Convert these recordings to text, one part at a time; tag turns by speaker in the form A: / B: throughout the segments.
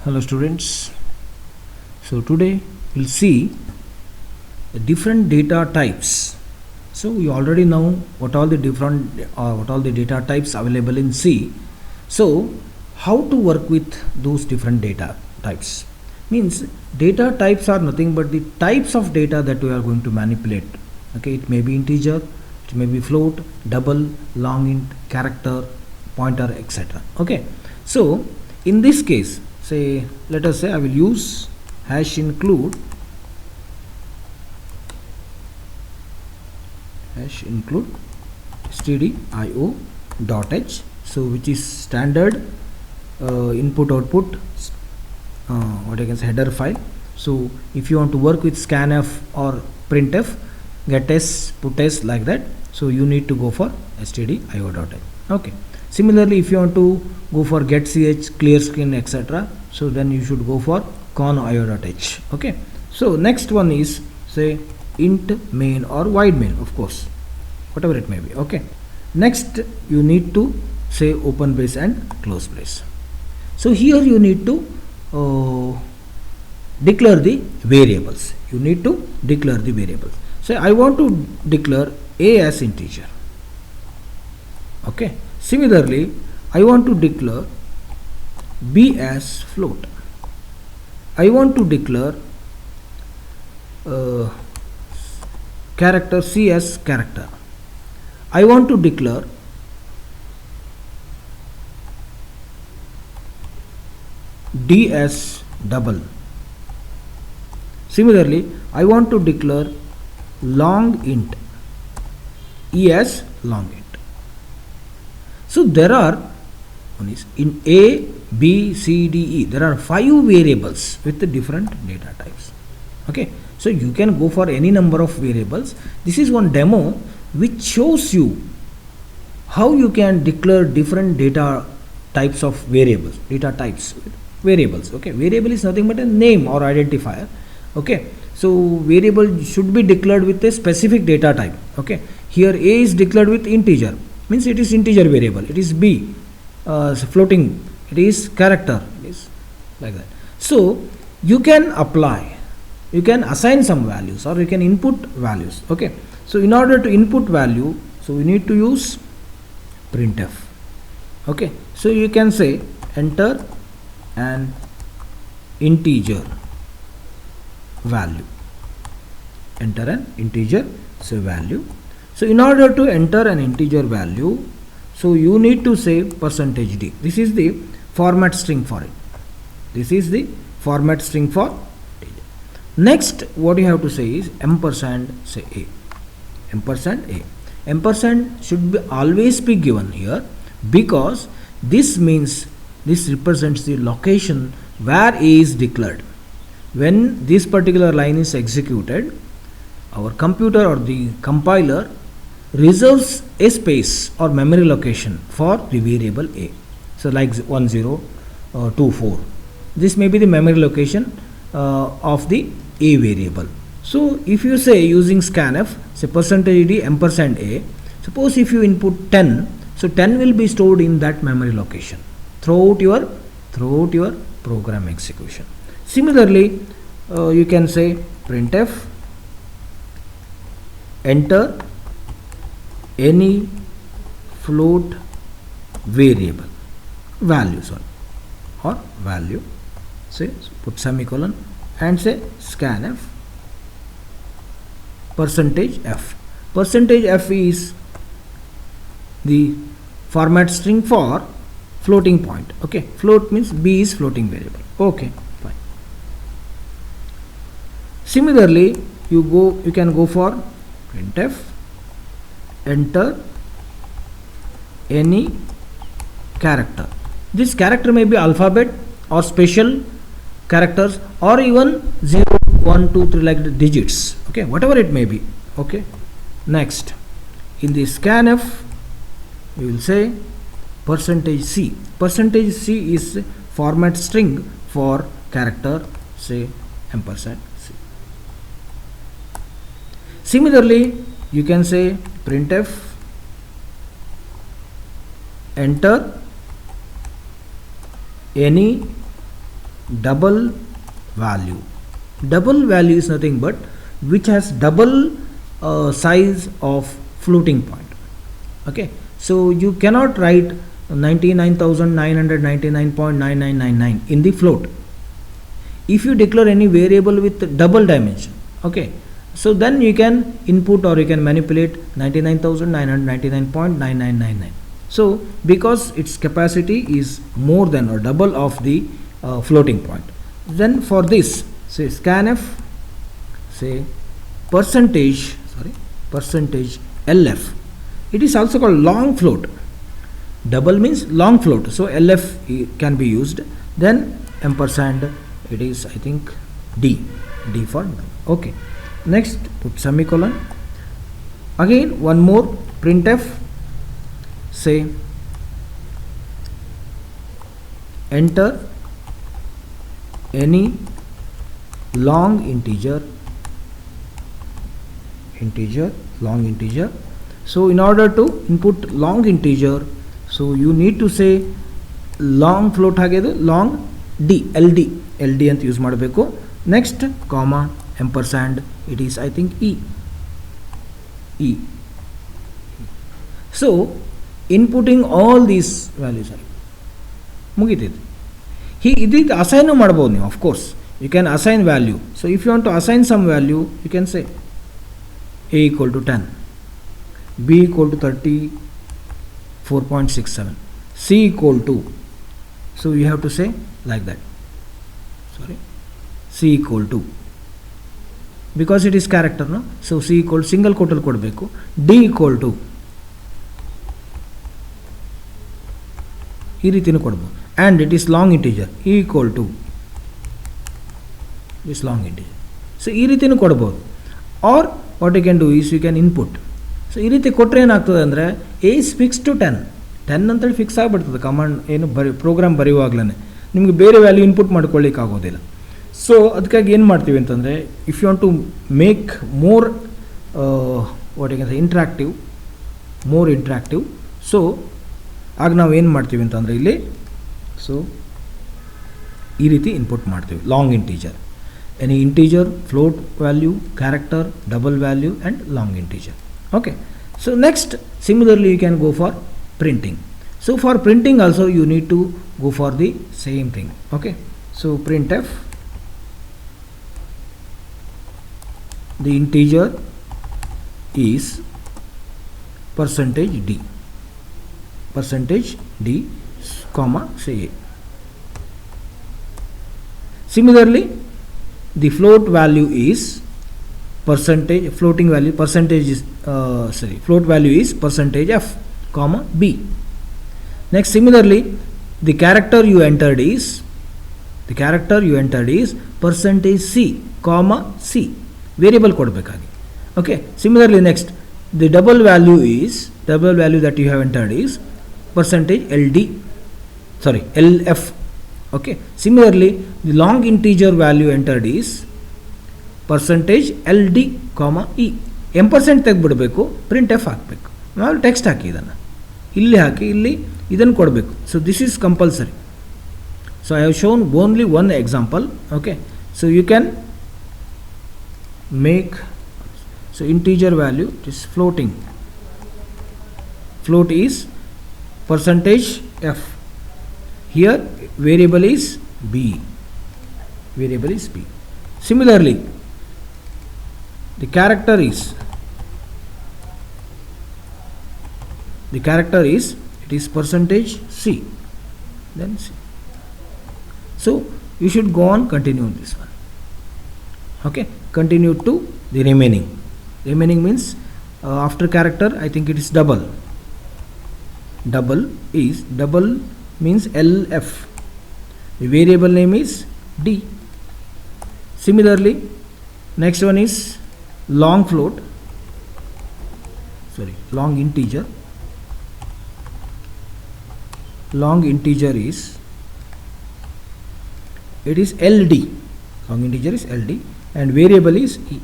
A: Hello students. So today we'll see the different data types. So we already know what all the data types available in C. So how to work with those different data types? Means data types are nothing but the types of data that we are going to manipulate. Okay, it may be integer, it may be float, double, long int, character, pointer, etc. Okay, so in this case, let us say I will use hash include stdio dot h, so which is standard input output what I can say header file. So if you want to work with scanf or printf, get s, put s, like that, so you need to go for stdio dot h. Okay, similarly if you want to go for get ch, clear screen, etc., so then you should go for con.io.h. okay, so next one is say int main or void main, of course, whatever it may be. Okay, next you need to say open brace and close brace. So here you need to declare the variables. So I want to declare a as integer. Okay, similarly I want to declare b as float. I want to declare character c as character. I want to declare d as double. Similarly, I want to declare long int e as long int. So there are in A, B, C, D, E, there are 5 variables with the different data types. Okay, so you can go for any number of variables. This is one demo which shows you how you can declare different data types of variables. Okay, variable is nothing but a name or identifier. Okay, so variable should be declared with a specific data type. Okay, here A is declared with integer, means it is integer variable. It is B, floating, it is character, it is like that. So you can assign some values or you can input values. Okay, so in order to input value, so we need to use printf. Okay, so you can say enter an integer value. So in order to enter an integer value, so you need to say %d. This is the format string for it. Next, what you have to say is ampersand a. Ampersand should be always be given here, because this represents the location where a is declared. When this particular line is executed, our computer or the compiler reserves a space or memory location for the variable a. So like 1024, this may be the memory location of the a variable. So if you say using scanf, say %d ampersand a, suppose if you input 10, so 10 will be stored in that memory location throughout your program execution. Similarly, you can say printf enter any float variable value, say put semicolon and say scanf %f. %f is the format string for floating point. Okay, float means b is floating variable. Okay, fine. Similarly, you can go for printf enter any character. This character may be alphabet or special characters or even 0, 1, 2, 3 like the digits. Okay, whatever it may be. Okay, next in the scanf we will say %c. %c is format string for character, say ampersand c. Similarly, you can say printf enter any double value. Double value is nothing but which has double size of floating point. Okay, so you cannot write 99,999.9999 in the float. If you declare any variable with double dimension, okay, so then you can input or you can manipulate 99,999.9999. so because its capacity is more than or double of the floating point, then for this say scanf say percentage LF, it is also called long float. Double means long float, so LF can be used. Then ampersand, it is I think D for now. Okay, next put semicolon. Again one more printf, say enter any long integer. So in order to input long integer, so you need to say long float ಹಾಗೆದು long LD ಅಂತ use ಮಾಡಬೇಕು. Next comma ampersand, it is I think E. So inputting all these values ಮುಗಿತಿದೆ. ಇದು assign ಮಾಡಬಹುದು ನೀವು. Of course you can assign value. So if you want to assign some value, you can say a equal to 10, b equal to 34.67, c equal to, so you have to say like that, c equal to, because it is character, no, so c equal single quote ಅಲ್ಲಿ ಕೊಡಬೇಕು. d equal to ಈ ರೀತಿನೂ ಕೊಡಬಹುದು, and it is long integer, e equal to this long integer. So ಈ ರೀತಿನೂ ಕೊಡಬಹುದು. or what you can do is you can input. So ಈ ರೀತಿ ಕೊಟ್ಟರೆ ಏನಾಗ್ತದೆ ಅಂದರೆ a is fixed to 10 ಅಂತೇಳಿ ಫಿಕ್ಸ್ ಆಗಿಬಿಡ್ತದೆ. ಕಮಾಂಡ್ ಏನು ಪ್ರೋಗ್ರಾಮ್ ಬರೆಯುವಾಗಲೇ ನಿಮಗೆ ಬೇರೆ ವ್ಯಾಲ್ಯೂ ಇನ್ಪುಟ್ ಮಾಡ್ಕೊಳ್ಳಿಕ್ಕೆ ಆಗೋದಿಲ್ಲ. ಸೊ ಅದಕ್ಕಾಗಿ ಏನು ಮಾಡ್ತೀವಿ ಅಂತಂದರೆ, if you want to make more what you can say interactive, so ಆಗ ನಾವು ಏನು ಮಾಡ್ತೀವಿ ಅಂತಂದರೆ ಇಲ್ಲಿ ಸೊ ಈ ರೀತಿ ಇನ್ಪುಟ್ ಮಾಡ್ತೀವಿ. Long integer, any integer, float value, character, double value and long integer. Okay, so next similarly you can go for printing. So for printing also you need to go for the same thing. Okay, so printf, the integer is percentage d comma say a. Similarly the float value is float value is percentage f comma b. Next similarly the character you entered is percentage c comma c, variable ಕೊಡಬೇಕಾಗಿ. Okay, similarly next the double value that you have entered is percentage LF. Okay, similarly the long integer value entered is percentage LD comma E. ampersand ತೆಗೆದುಬಿಡಬೇಕು, print F ಹಾಕಬೇಕು. ನಾವು text ಹಾಕಿ ಇದನ್ನು ಇಲ್ಲಿ ಹಾಕಿ ಇಲ್ಲಿ ಇದನ್ನು ಕೊಡಬೇಕು. So this is compulsory. So I have shown only one example. Okay, so you can make so integer value is float is percentage f. Here variable is b. Similarly the character is it is percentage c, then c. So you should go on continue this one. Okay, continue to the remaining means after character I think it is double means LF. The variable name is D. Similarly next one is long integer. Long integer is LD. Long integer is LD and variable is E.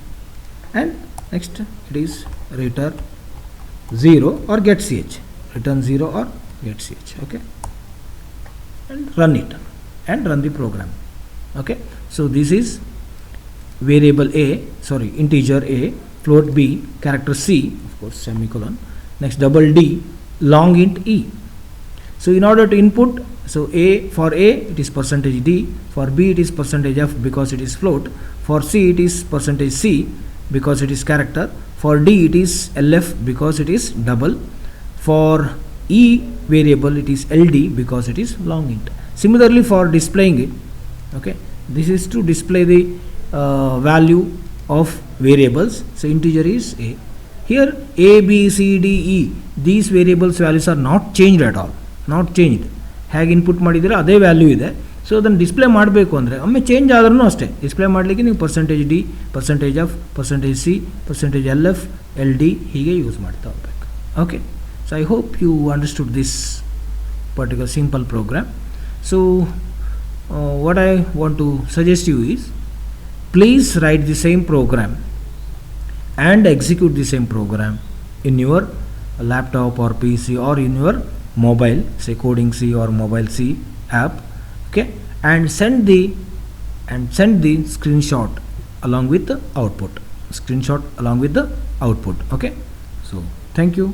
A: And next it is return 0 or get ch. Return 0 or get ch. Okay, and run it and run the program. Okay, so this is variable a, sorry, integer a, float b, character c, of course semicolon, next double d, long int e. So in order to input, so a, for a it is percentage d, for b it is percentage f because it is float, for c it is percentage c because it is character, for d it is lf because it is double, for e variable it is ld because it is long int. Similarly for displaying it, okay, this is to display the value of variables. So integer is a. Here a, b, c, d, e, these variables values are not changed at all, not changed. ಹೇಗೆ input ಮಾಡಿದರೆ ಅದೇ value ಇದೆ. So ಅದನ್ನು display ಮಾಡಬೇಕು ಅಂದರೆ ಒಮ್ಮೆ change ಆದ್ರೂ ಅಷ್ಟೇ ಡಿಸ್ಪ್ಲೇ ಮಾಡಲಿಕ್ಕೆ ನೀವು percentage D, percentage F, percentage C, percentage L F, L D ಹೀಗೆ ಯೂಸ್ ಮಾಡ್ತಾ ಹೋಗ್ಬೇಕು. Okay, so I hope you understood this particular simple program. So what I want to suggest you is, please write the same program and execute the same program in your laptop or PC or in your mobile, say Coding C or Mobile C app, okay, and send the screenshot along with the output, okay. So thank you.